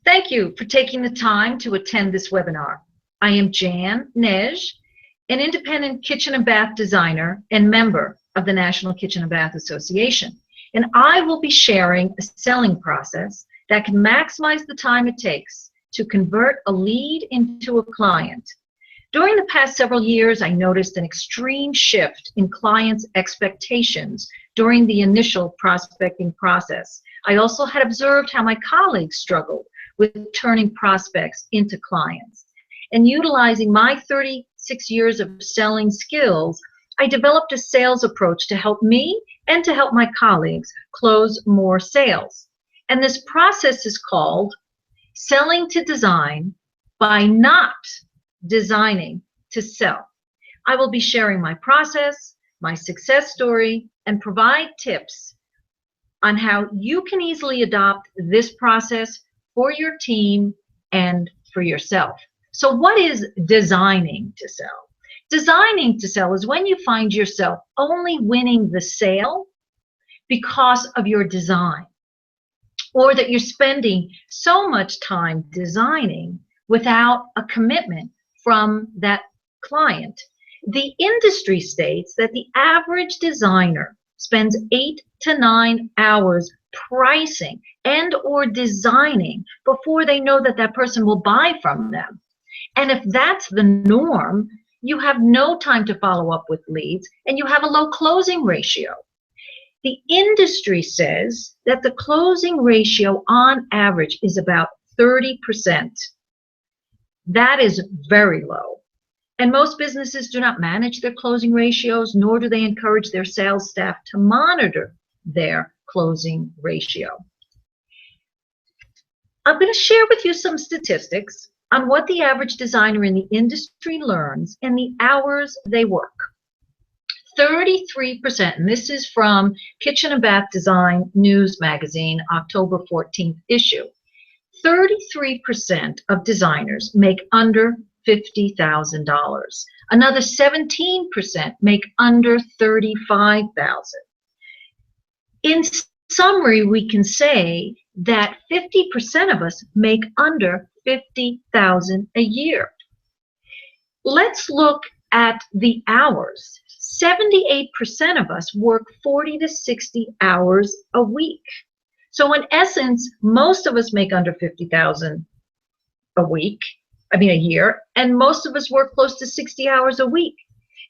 Thank you for taking the time to attend this webinar. I am Jan Nej, an independent kitchen and bath designer and member of the National Kitchen and Bath Association. And I will be sharing a selling process that can maximize the time it takes to convert a lead into a client. During the past several years, I noticed an extreme shift in clients' expectations during the initial prospecting process. I also had observed how my colleagues struggled with turning prospects into clients. And utilizing my 36 years of selling skills, I developed a sales approach to help me and to help my colleagues close more sales. And this process is called selling to design by not designing to sell. I will be sharing my process, my success story, and provide tips on how you can easily adopt this process for your team and for yourself. So what is designing to sell? Designing to sell is when you find yourself only winning the sale because of your design, or that you're spending so much time designing without a commitment from that client. The industry states that the average designer spends 8 to 9 hours pricing and or designing before they know that that person will buy from them. And if that's the norm, you have no time to follow up with leads and you have a low closing ratio. The industry says that the closing ratio on average is about 30%. That is very low. And most businesses do not manage their closing ratios, nor do they encourage their sales staff to monitor their closing ratio. I'm going to share with you some statistics on what the average designer in the industry learns and the hours they work. 33%, and this is from Kitchen and Bath Design News Magazine, October 14th issue. 33% of designers make under $50,000. Another 17% make under $35,000. In summary, we can say that 50% of us make under $50,000 a year. Let's look at the hours. 78% of us work 40 to 60 hours a week. So in essence, most of us make under $50,000 a year, and most of us work close to 60 hours a week.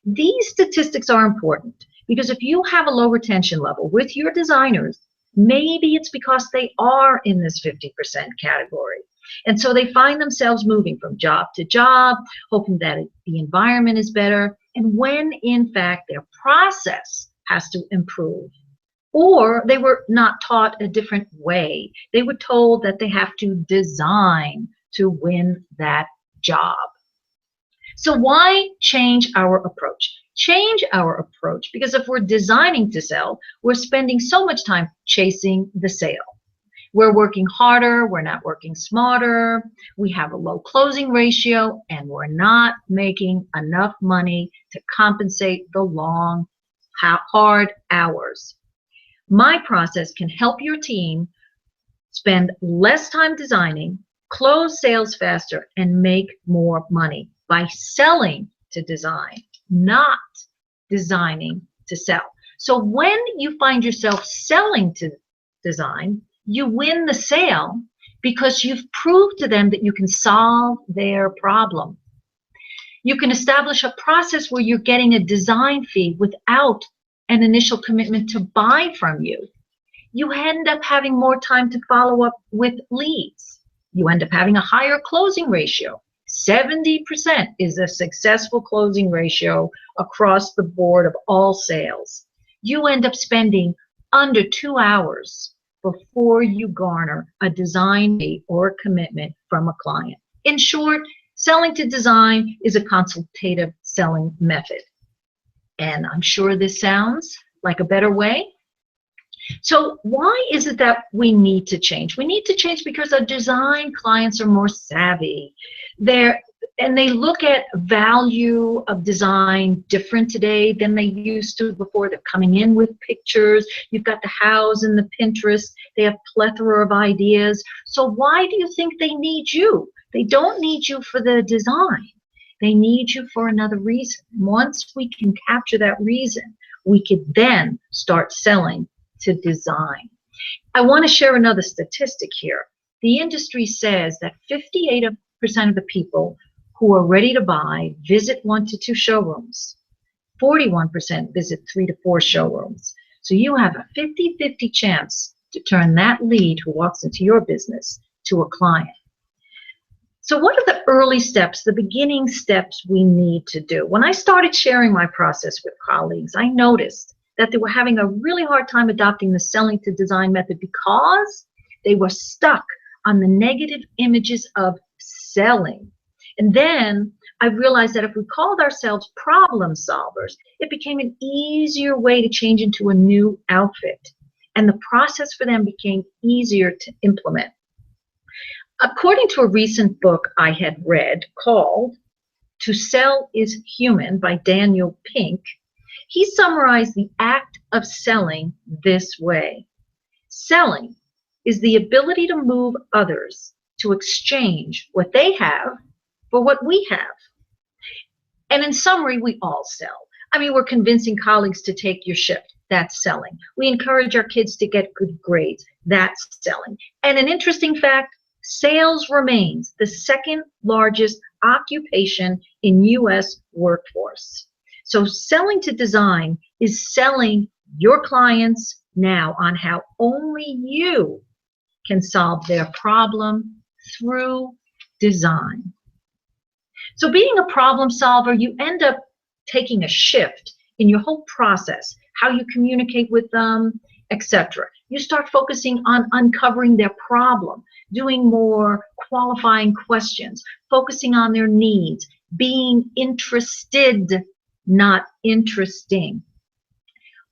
These statistics are important because if you have a low retention level with your designers, maybe it's because they are in this 50% category. And so they find themselves moving from job to job, hoping that the environment is better, and when in fact their process has to improve. Or they were not taught a different way. They were told that they have to design to win that job. So why change our approach? Change our approach because if we're designing to sell, we're spending so much time chasing the sale. We're working harder, we're not working smarter, we have a low closing ratio, and we're not making enough money to compensate the long, hard hours. My process can help your team spend less time designing, close sales faster, and make more money by selling to design, not designing to sell. So when you find yourself selling to design, you win the sale because you've proved to them that you can solve their problem. You can establish a process where you're getting a design fee without an initial commitment to buy from you. You end up having more time to follow up with leads. You end up having a higher closing ratio. 70% is a successful closing ratio across the board of all sales. You end up spending under 2 hours before you garner a design fee or a commitment from a client. In short, selling to design is a consultative selling method. And I'm sure this sounds like a better way. So why is it that we need to change? We need to change because our design clients are more savvy. And they look at value of design different today than they used to before. They're coming in with pictures. You've got the Hows and the Pinterest. They have plethora of ideas. So why do you think they need you? They don't need you for the design. They need you for another reason. Once we can capture that reason, we could then start selling to design. I want to share another statistic here. The industry says that 58% of the people who are ready to buy visit 1 to 2 showrooms. 41% visit 3 to 4 showrooms. So you have a 50-50 chance to turn that lead who walks into your business to a client. So what are the early steps, the beginning steps we need to do? When I started sharing my process with colleagues, I noticed that they were having a really hard time adopting the selling to design method because they were stuck on the negative images of selling. And then I realized that if we called ourselves problem solvers, it became an easier way to change into a new outfit. And the process for them became easier to implement. According to a recent book I had read called To Sell is Human by Daniel Pink, he summarized the act of selling this way. Selling is the ability to move others to exchange what they have for what we have. And in summary, we all sell. I mean, we're convincing colleagues to take your shift. That's selling. We encourage our kids to get good grades. That's selling. And an interesting fact, sales remains the second largest occupation in U.S. workforce. So selling to design is selling your clients now on how only you can solve their problem through design. So being a problem solver, you end up taking a shift in your whole process, how you communicate with them, etc. You start focusing on uncovering their problem, doing more qualifying questions, focusing on their needs, being interested, not interesting.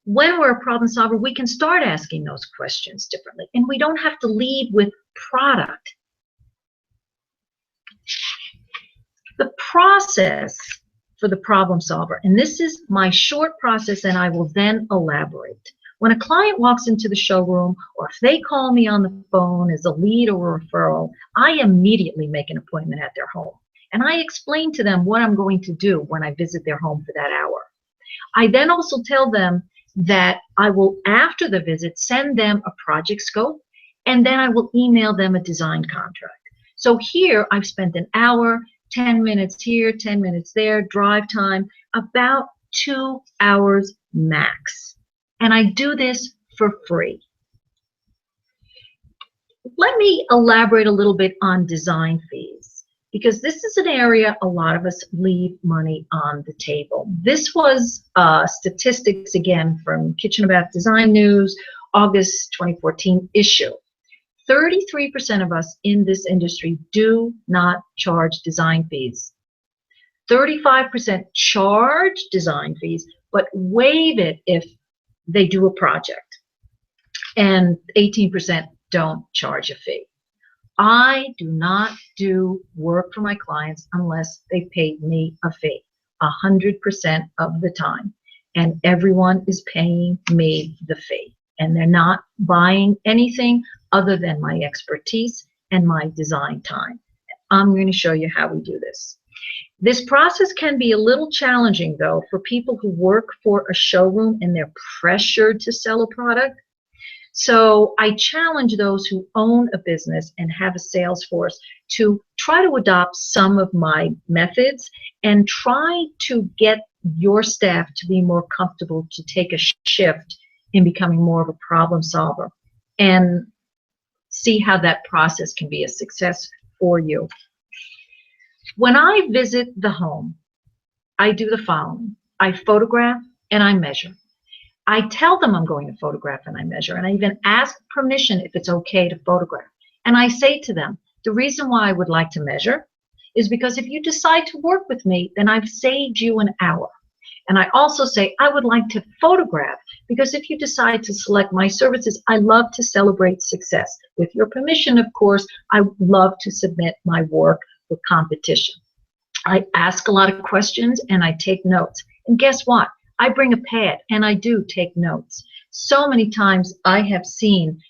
When we're a problem solver, we can start asking those questions differently, and we don't have to lead with product. The process for the problem solver, and this is my short process, and I will then elaborate. When a client walks into the showroom, or if they call me on the phone as a lead or a referral, I immediately make an appointment at their home. And I explain to them what I'm going to do when I visit their home for that hour. I then also tell them that I will, after the visit, send them a project scope, and then I will email them a design contract. So here I've spent an hour, 10 minutes here, 10 minutes there, drive time, about 2 hours max. And I do this for free. Let me elaborate a little bit on design fees, because this is an area a lot of us leave money on the table. This was statistics, again, from Kitchen and Bath Design News, August 2014 issue. 33% of us in this industry do not charge design fees. 35% charge design fees, but waive it if they do a project. And 18% don't charge a fee. I do not do work for my clients unless they pay me a fee, 100% of the time. And everyone is paying me the fee. And they're not buying anything other than my expertise and my design time. I'm going to show you how we do this. This process can be a little challenging, though, for people who work for a showroom and they're pressured to sell a product. So I challenge those who own a business and have a sales force to try to adopt some of my methods and try to get your staff to be more comfortable to take a shift in becoming more of a problem solver, and see how that process can be a success for you. When I visit the home, I do the following. I photograph and I measure. I tell them I'm going to photograph and I measure, and I even ask permission if it's okay to photograph. And I say to them, the reason why I would like to measure is because if you decide to work with me, then I've saved you an hour. And I also say, I would like to photograph, because if you decide to select my services, I love to celebrate success. With your permission, of course, I love to submit my work for competition. I ask a lot of questions and I take notes. And guess what? I bring a pad and I do take notes. So many times I have seen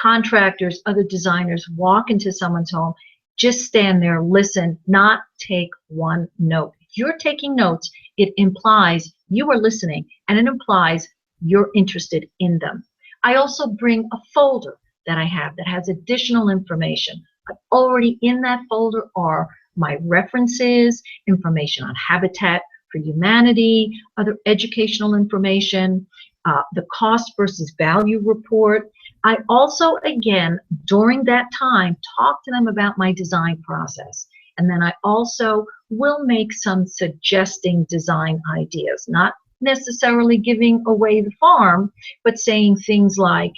contractors, other designers walk into someone's home, just stand there, listen, not take one note. If you're taking notes, it implies you are listening and it implies you're interested in them. I also bring a folder that I have that has additional information. Already in that folder are my references, information on Habitat for Humanity, other educational information, the cost versus value report. I also, again, during that time, talk to them about my design process. And then I also will make some suggesting design ideas, not necessarily giving away the farm, but saying things like,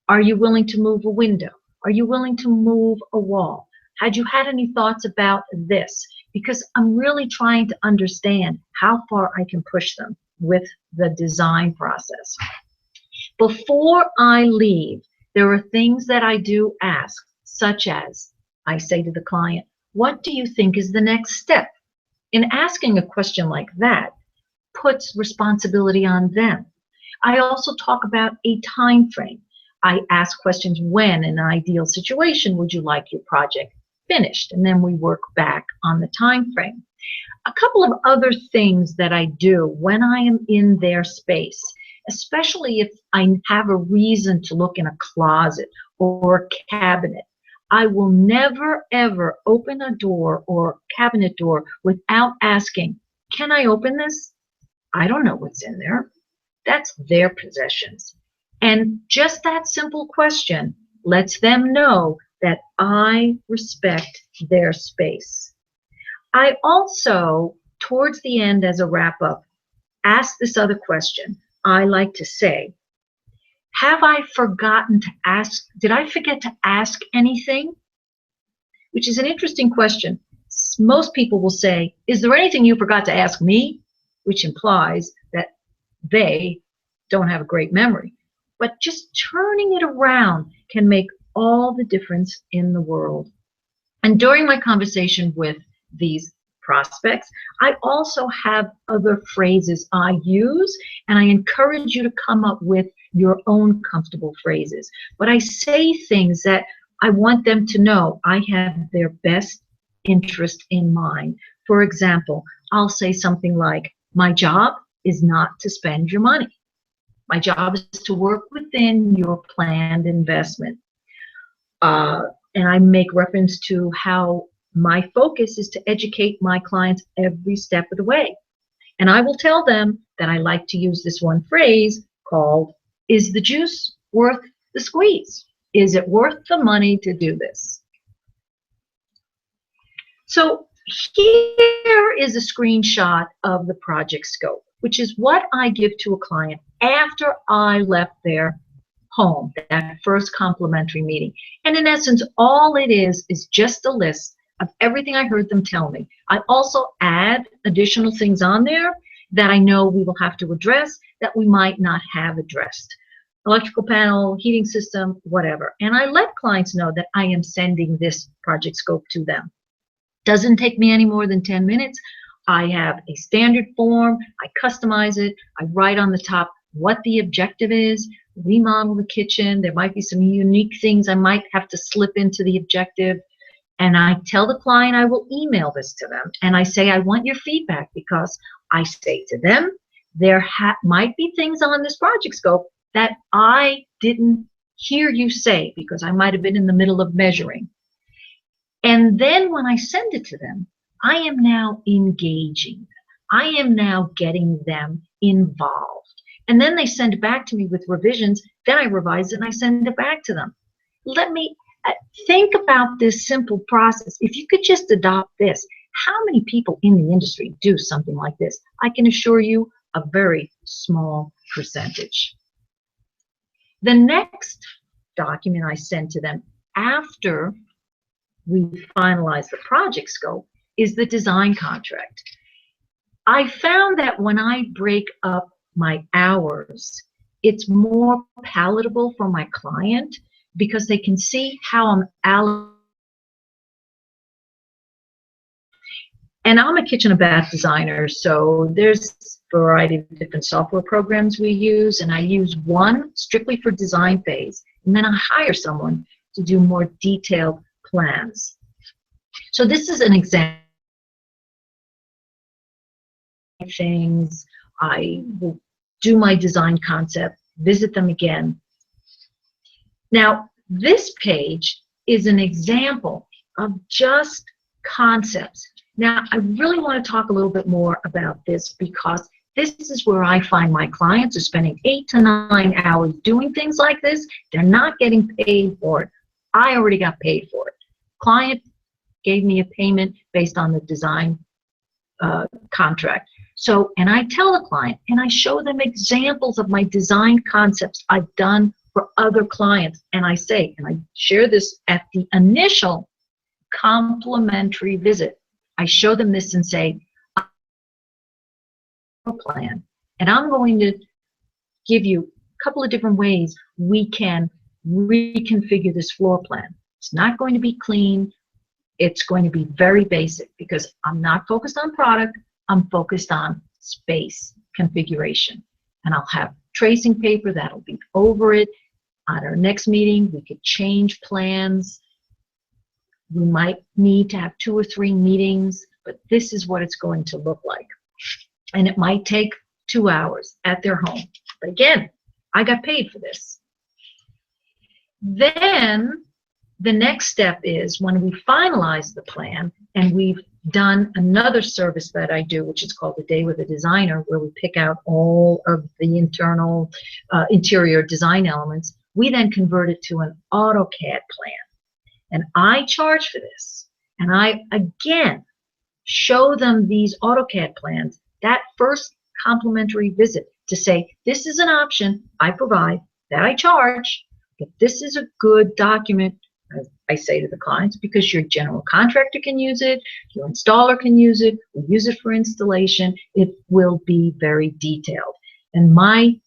are you willing to move a window? Are you willing to move a wall? Had you had any thoughts about this? Because I'm really trying to understand how far I can push them with the design process. Before I leave, there are things that I do ask, such as I say to the client, what do you think is the next step? In asking a question like that, puts responsibility on them. I also talk about a time frame. I ask questions, when in an ideal situation would you like your project finished? And then we work back on the time frame. A couple of other things that I do when I am in their space, especially if I have a reason to look in a closet or a cabinet, I will never ever open a door or cabinet door without asking, can I open this? I don't know what's in there. That's their possessions. And just that simple question lets them know that I respect their space. I also, towards the end as a wrap up, ask this other question. I like to say, have I forgotten to ask, did I forget to ask anything? Which is an interesting question. Most people will say, is there anything you forgot to ask me? Which implies that they don't have a great memory. But just turning it around can make all the difference in the world. And during my conversation with these prospects, I also have other phrases I use, and I encourage you to come up with your own comfortable phrases. But I say things that I want them to know I have their best interest in mind. For example, I'll say something like, my job is not to spend your money. My job is to work within your planned investment. And I make reference to how my focus is to educate my clients every step of the way. And I will tell them that I like to use this one phrase called, is the juice worth the squeeze? Is it worth the money to do this? So here is a screenshot of the project scope, which is what I give to a client after I left their home, that first complimentary meeting. And in essence, all it is just a list of everything I heard them tell me. I also add additional things on there that I know we will have to address that we might not have addressed. Electrical panel, heating system, whatever. And I let clients know that I am sending this project scope to them. Doesn't take me any more than 10 minutes. I have a standard form, I customize it, I write on the top what the objective is, remodel the kitchen, there might be some unique things I might have to slip into the objective, and I tell the client I will email this to them, and I say I want your feedback because I say to them, there might be things on this project scope that I didn't hear you say because I might have been in the middle of measuring. And then when I send it to them, I am now engaging them. I am now getting them involved. And then they send it back to me with revisions. Then I revise it and I send it back to them. Let me think about this simple process. If you could just adopt this, how many people in the industry do something like this? I can assure you a very small percentage. The next document I send to them after we finalize the project scope is the design contract. I found that when I break up my hours, it's more palatable for my client because they can see how I'm allocating. And I'm a kitchen and bath designer, so there's a variety of different software programs we use, and I use one strictly for design phase, and then I hire someone to do more detailed plans. So this is an example of things. I will do my design concept, visit them again. Now, this page is an example of just concepts. Now, I really want to talk a little bit more about this because this is where I find my clients are spending 8 to 9 hours doing things like this. They're not getting paid for it. I already got paid for it. Client gave me a payment based on the design contract. So, and I tell the client, and I show them examples of my design concepts I've done for other clients, and I say, and I share this at the initial complimentary visit. I show them this and say, plan, and I'm going to give you a couple of different ways we can reconfigure this floor plan. It's not going to be clean. It's going to be very basic because I'm not focused on product. I'm focused on space configuration. And I'll have tracing paper that'll be over it. At our next meeting, we could change plans. We might need to have 2 or 3 meetings, but this is what it's going to look like. And it might take 2 hours at their home. But again, I got paid for this. Then the next step is when we finalize the plan and we've done another service that I do, which is called the Day with a Designer, where we pick out all of the internal interior design elements. We then convert it to an AutoCAD plan. And I charge for this. And I, again, show them these AutoCAD plans, that first complimentary visit, to say, this is an option I provide that I charge, but this is a good document, as I say to the clients, because your general contractor can use it, your installer can use it, we use it for installation. It will be very detailed. And my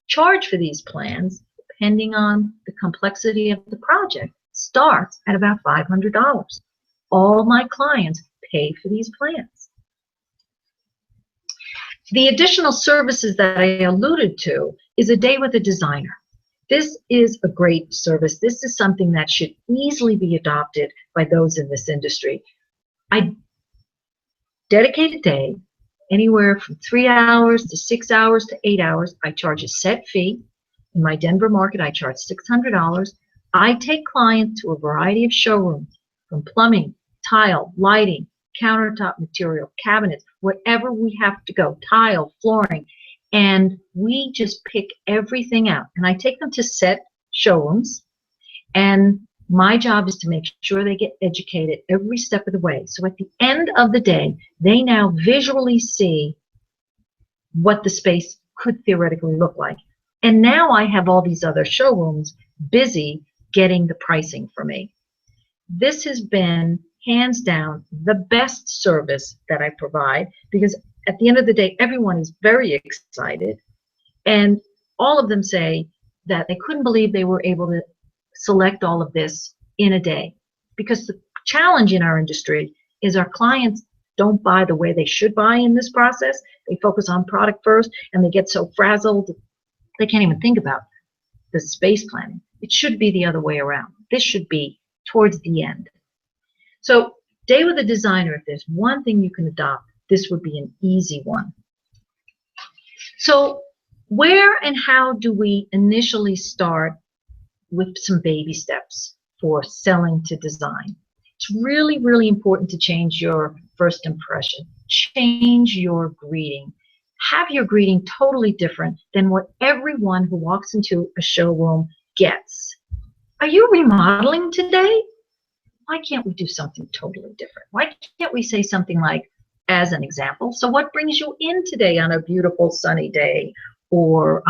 charge for these plans, depending on the complexity of the project, starts at about $500. All my clients pay for these plans. The additional services that I alluded to is a Day with a Designer. This is a great service. This is something that should easily be adopted by those in this industry. I dedicate a day, anywhere from 3 hours to 6 hours to 8 hours. I charge a set fee. In my Denver market, I charge $600. I take clients to a variety of showrooms, from plumbing, tile, lighting, countertop material, cabinets, wherever we have to go, tile, flooring, and we just pick everything out. And I take them to set showrooms, and my job is to make sure they get educated every step of the way. So at the end of the day, they now visually see what the space could theoretically look like. And now I have all these other showrooms busy getting the pricing for me. This has been hands down the best service that I provide, because at the end of the day, everyone is very excited, and all of them say that they couldn't believe they were able to select all of this in a day. Because the challenge in our industry is our clients don't buy the way they should buy in this process. They focus on product first, and they get so frazzled they can't even think about the space planning. It should be the other way around. This should be towards the end. So, Day with a Designer, if there's one thing you can adopt, this would be an easy one. So, where and how do we initially start with some baby steps for selling to design? It's really, really important to change your first impression. Change your greeting. Have your greeting totally different than what everyone who walks into a showroom gets. Are you remodeling today? Why can't we do something totally different? Why can't we say something like, as an example, so what brings you in today on a beautiful sunny day? Or,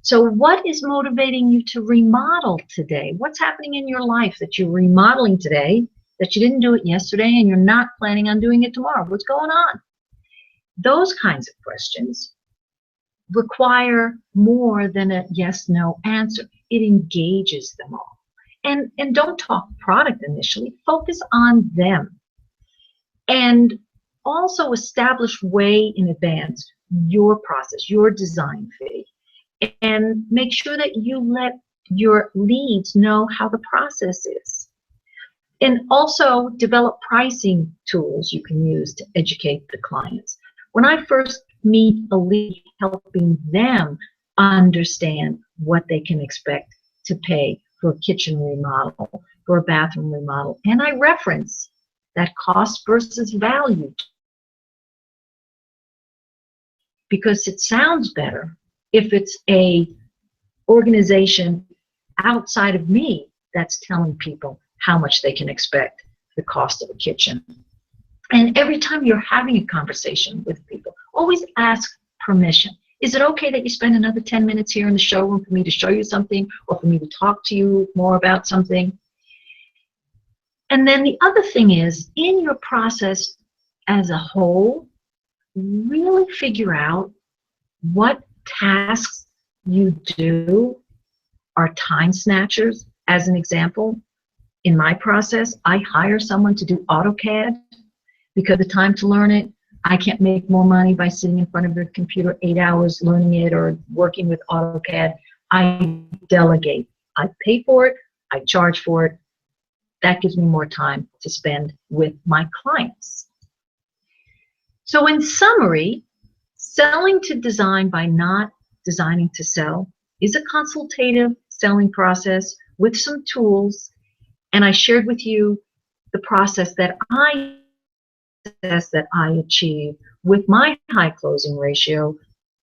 so what is motivating you to remodel today? What's happening in your life that you're remodeling today, that you didn't do it yesterday and you're not planning on doing it tomorrow? What's going on? Those kinds of questions require more than a yes-no answer. It engages them all. And don't talk product initially. Focus on them. And also establish way in advance your process, your design fee, and make sure that you let your leads know how the process is. And also develop pricing tools you can use to educate the clients. When I first meet a lead, helping them understand what they can expect to pay for a kitchen remodel, for a bathroom remodel, and I reference that cost versus value because it sounds better if it's a organization outside of me that's telling people how much they can expect the cost of a kitchen. And every time you're having a conversation with people, always ask permission. Is it okay that you spend another 10 minutes here in the showroom for me to show you something or for me to talk to you more about something? And then the other thing is, in your process as a whole, really figure out what tasks you do are time snatchers. As an example, in my process, I hire someone to do AutoCAD because the time to learn it, I can't make more money by sitting in front of a computer 8 hours learning it or working with AutoCAD. I delegate. I pay for it. I charge for it. That gives me more time to spend with my clients. So in summary, selling to design by not designing to sell is a consultative selling process with some tools. And I shared with you the process that I achieve with my high closing ratio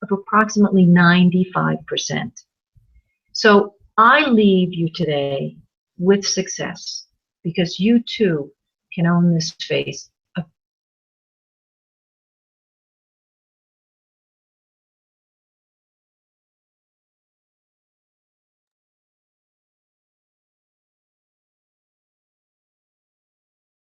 of approximately 95%. So I leave you today with success because you too can own this space